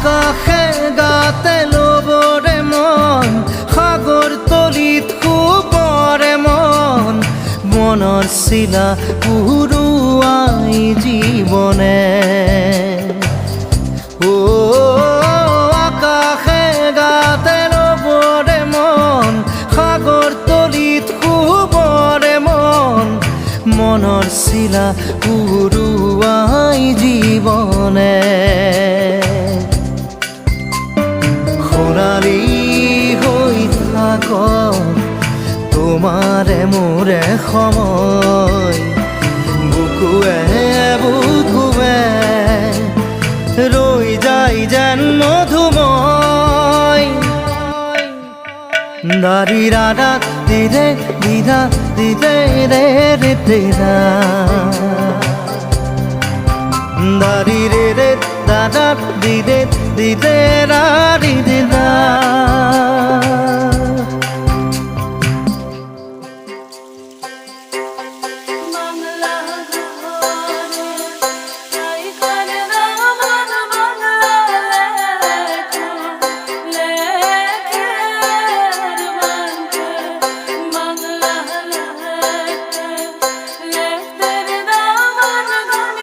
আকাশে গাতে ল'বৰে মন সাগৰ তলিত শুবৰে মন মনৰ চিলা উৰুৱাই জীৱনে আকাশে গাতে ল'বৰে মন সাগৰ তলিত শুবৰে মন মনৰ চিলা উৰুৱাই জীৱনে খৰালি হৈ থাক তোমাৰে মোৰে সময় বুকুৱে বুকুৱে ৰৈ যায় যেন মধুময় দাৰি ৰাধা দিদে দিদা দিদে ৰে ৰে দিদা দাৰি ৰে ৰে দাদা দিদে দিদে ৰা দিদা